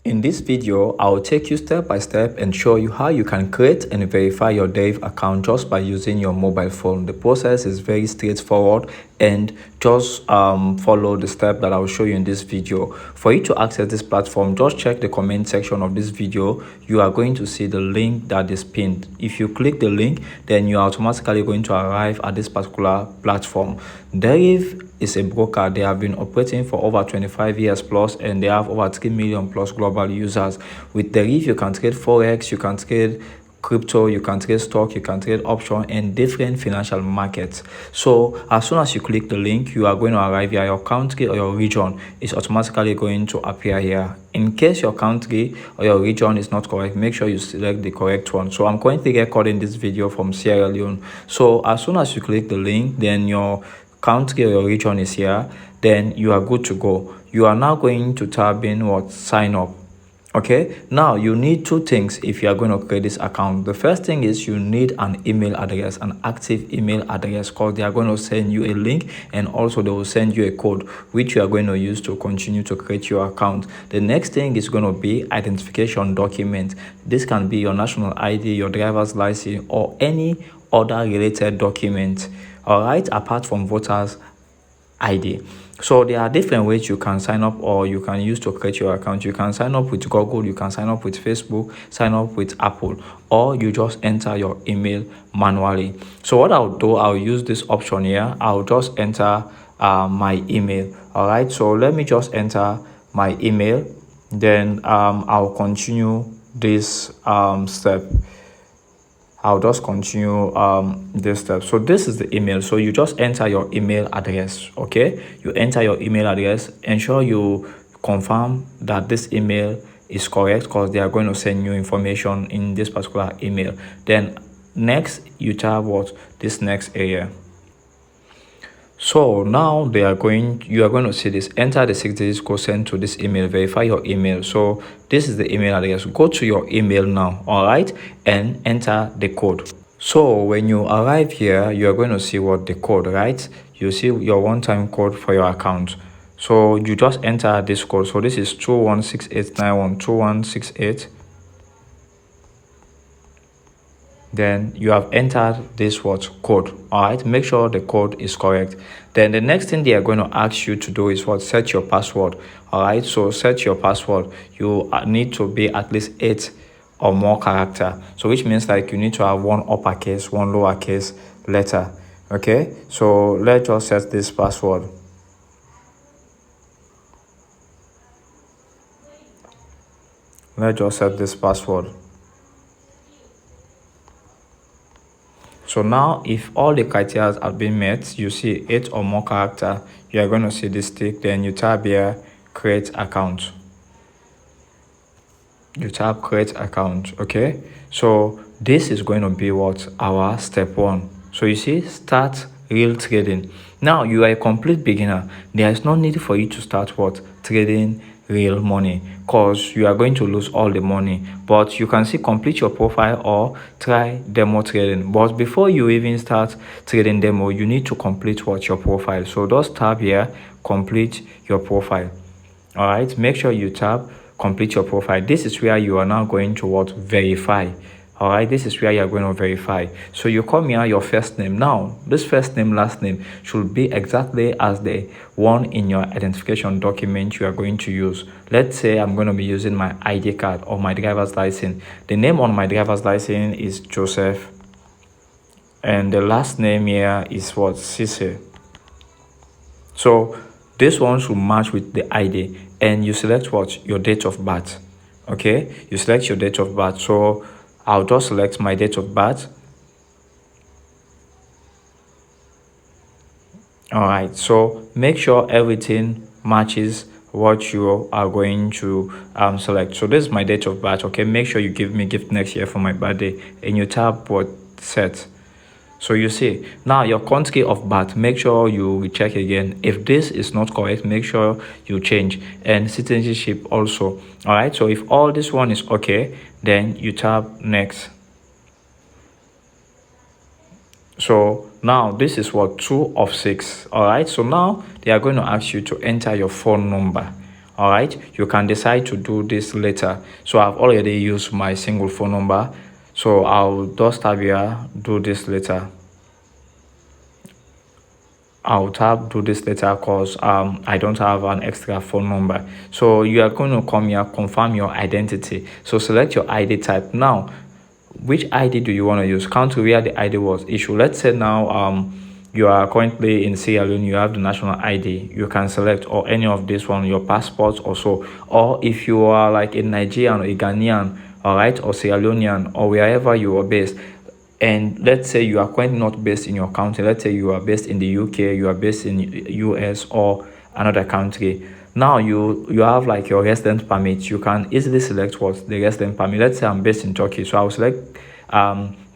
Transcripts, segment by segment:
In this video, I'll take you step by step and show you how you can create and verify your DERIV account just by using your mobile phone. The process is very straightforward and just follow the step that I'll show you in this video. For you to access this platform, just check the comment section of this video. You are going to see the link that is pinned. If you click the link, then you are automatically going to arrive at this particular platform. DERIV is a broker. They have been operating for over 25 years plus, and they have over 3 million plus global users. With DERIV, you can trade forex, you can trade crypto, you can trade stock, you can trade option and different financial markets. So as soon as you click the link, you are going to arrive here. Your country or your region is automatically going to appear here. In case your country or your region is not correct, make sure you select the correct one. So I'm currently recording this video from Sierra Leone. So as soon as you click the link, then your country or your region is here, then you are good to go. You are now going to tab in what? Sign up. Okay, now you need two things if you are going to create this account. The first thing is you need an email address, an active email address, because they are going to send you a link and also they will send you a code which you are going to use to continue to create your account. The next thing is going to be identification document. This can be your national ID, your driver's license, or any other related document, all right, apart from voters ID. So there are different ways you can sign up or you can use to create your account. You can sign up with Google, you can sign up with Facebook, sign up with Apple, or you just enter your email manually. So what I'll do, I'll use this option here. I'll just enter my email. All right, so let me just enter my email, then I'll continue this step. I'll just continue this step. So this is the email. So you just enter your email address. Okay, you enter your email address. Ensure you confirm that this email is correct, because they are going to send you information in this particular email. Then next, you tab what? This next area. So now you are going to see this. Enter the 6 digit code sent to this email. Verify your email. So this is the email address. Go to your email now, all right, and enter the code. So when you arrive here, you are going to see what the code, right? You see your one-time code for your account. So you just enter this code. So this is 216891 2168. Then you have entered this what? Code. All right, make sure the code is correct. Then the next thing they are going to ask you to do is what? Set your password. All right, so set your password. You need to be at least 8 or more character, so which means like you need to have one uppercase, one lowercase letter. Okay, so let's just set this password. Let's just set this password. So now if all the criteria have been met, you see 8 or more character, you are going to see this tick. Then you tab here, create account. You tap create account. Okay, so this is going to be what? Our step 1. So you see, start real trading. Now you are a complete beginner. There is no need for you to start what? Trading real money, because you are going to lose all the money. But you can see complete your profile or try demo trading. But before you even start trading demo, you need to complete what? Your profile. So just tab here, complete your profile. All right, make sure you tab complete your profile. This is where you are now going to what? Verify. All right, this is where you are going to verify. So you come here, your first name. Now this first name, last name should be exactly as the one in your identification document you are going to use. Let's say I'm going to be using my ID card or my driver's license. The name on my driver's license is Joseph, and the last name here is what? Cisse. So this one should match with the ID, and you select what? Your date of birth. Okay, you select your date of birth. So I'll just select my date of birth. All right, so make sure everything matches what you are going to select. So this is my date of birth. Okay, make sure you give me gift next year for my birthday, and you tap what? Set. So you see now your country of birth, make sure you check again. If this is not correct, make sure you change, and citizenship also. All right, so if all this one is okay, then you tap next. So now this is what? 2 of 6. All right, so now they are going to ask you to enter your phone number. All right, you can decide to do this later. So I've already used my single phone number, so I'll just tab here, do this later. I'll tab do this later because I don't have an extra phone number. So you are going to come here, confirm your identity. So select your ID type. Now, which ID do you want to use? Country where the ID was issued. Let's say now you are currently in Sierra Leone, you have the national ID, you can select or any of this one, your passport or so. Or if you are like a Nigerian or a Ghanaian, all right, or Sierra Leonean, or wherever you are based, and let's say you are quite not based in your country, let's say you are based in the UK, you are based in US or another country. Now you have like your residence permit. You can easily select what the residence permit. Let's say I'm based in Turkey, so I'll select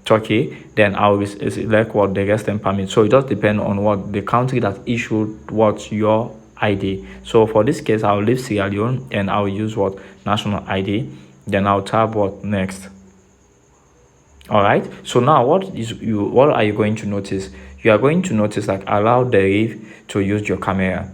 Turkey, then I'll select what the residence permit. So it just depends on what the country that issued what your ID. So for this case, I'll leave Sierra Leone and I'll use what national ID. Then I'll tab what next. All right, so now what are you going to notice? You are going to notice like allow DERIV to use your camera.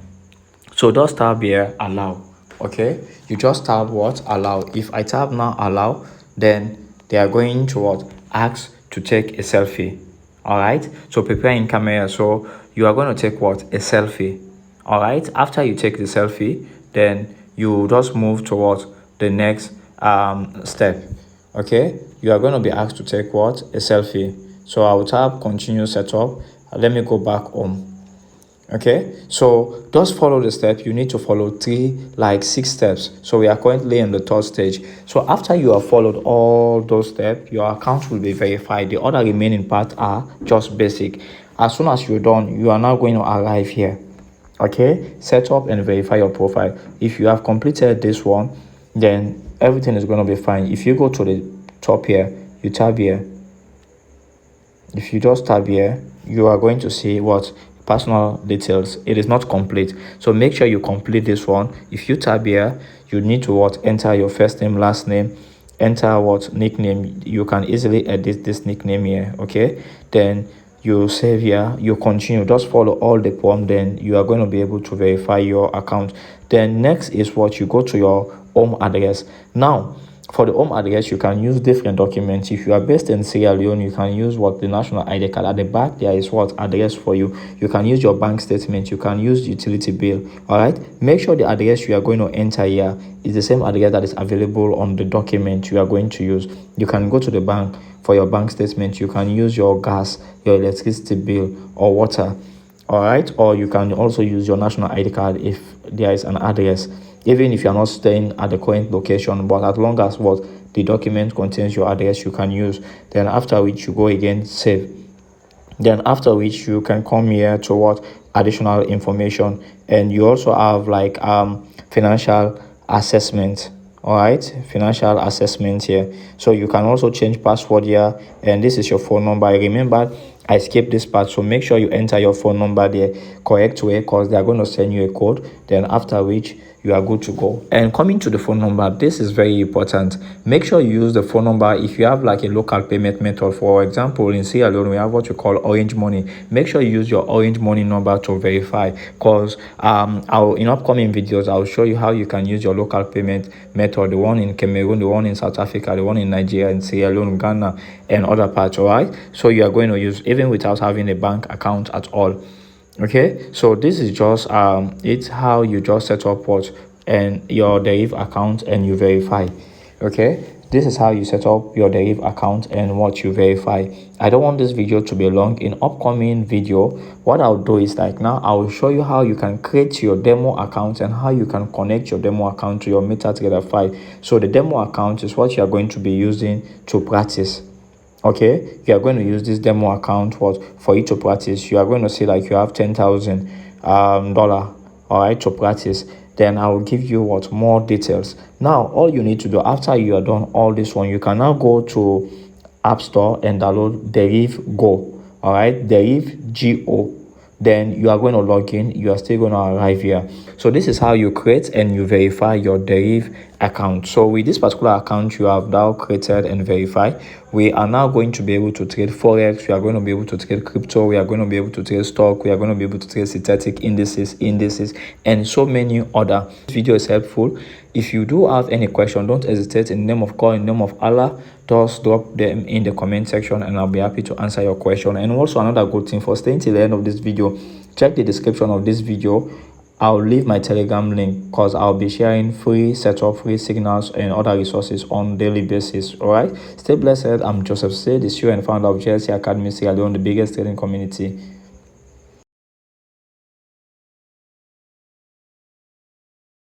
So just tab here allow. Okay, you just tab what allow. If I tab now allow, then they are going to what ask to take a selfie. All right, so prepare in camera. So you are going to take what a selfie. All right, after you take the selfie, then you just move towards the next step. Okay, you are going to be asked to take what a selfie. So I will tap continue setup. Let me go back home. Okay, so just follow the step. You need to follow 6 steps. So we are currently in the 3rd stage. So after you have followed all those steps, your account will be verified. The other remaining parts are just basic. As soon as you're done, you are now going to arrive here. Okay, set up and verify your profile. If you have completed this one, then everything is going to be fine. If you go to the top here, you tab here. If you just tab here, you are going to see what personal details. It is not complete, so make sure you complete this one. If you tab here, you need to what enter your first name, last name, enter what nickname. You can easily edit this nickname here. Okay, then you save here, you continue, just follow all the prompt, then you are going to be able to verify your account. Then next is what you go to your home address. Now for the home address, you can use different documents. If you are based in Sierra Leone, you can use what the national ID card. At the back there is what address for you. You can use your bank statement, you can use utility bill. All right, make sure the address you are going to enter here is the same address that is available on the document you are going to use. You can go to the bank for your bank statement. You can use your gas, your electricity bill, or water. All right, or you can also use your national ID card if there is an address, even if you are not staying at the current location, but as long as what the document contains your address, you can use. Then after which you go again save. Then after which you can come here to what additional information, and you also have like financial assessment. All right, financial assessment here. So you can also change password here, and this is your phone number. Remember, I skipped this part, so make sure you enter your phone number there correct way, because they are going to send you a code. Then after which you are good to go. And coming to the phone number, this is very important. Make sure you use the phone number if you have like a local payment method. For example, in Sierra Leone, we have what you call Orange Money. Make sure you use your Orange Money number to verify, because in upcoming videos I'll show you how you can use your local payment method, the one in Cameroon, the one in South Africa, the one in Nigeria, and Sierra Leone, Ghana, and other parts. All right, so you are going to use even without having a bank account at all. Okay, so this is just it's how you just set up what and your DERIV account and you verify. Okay, this is how you set up your DERIV account and what you verify. I don't want this video to be long. In upcoming video, what I'll do is like now I will show you how you can create your demo account and how you can connect your demo account to your MetaTrader 5. So the demo account is what you are going to be using to practice. Okay, you are going to use this demo account for you to practice. You are going to see like you have $10,000 all right to practice. Then I will give you more details. Now all you need to do after you are done all this one, you can now go to App Store and download DERIV Go. All right, DERIV Go. then you are going to log in. You are still going to arrive here. So this is how you create and you verify your DERIV account. So with this particular account you have now created and verified, we are now going to be able to trade forex. We are going to be able to trade crypto. We are going to be able to trade stock. We are going to be able to trade synthetic indices and so many other. This video is helpful. If you do have any question, don't hesitate. In the name of God, in the name of Allah, just drop them in the comment section and I'll be happy to answer your question. And also another good thing, for staying till the end of this video, check the description of this video. I'll leave my Telegram link because I'll be sharing free setup, free signals and other resources on daily basis. All right, stay blessed. I'm Joseph Said, the CEO and founder of GLC Academy, Sierra Leone, the biggest trading community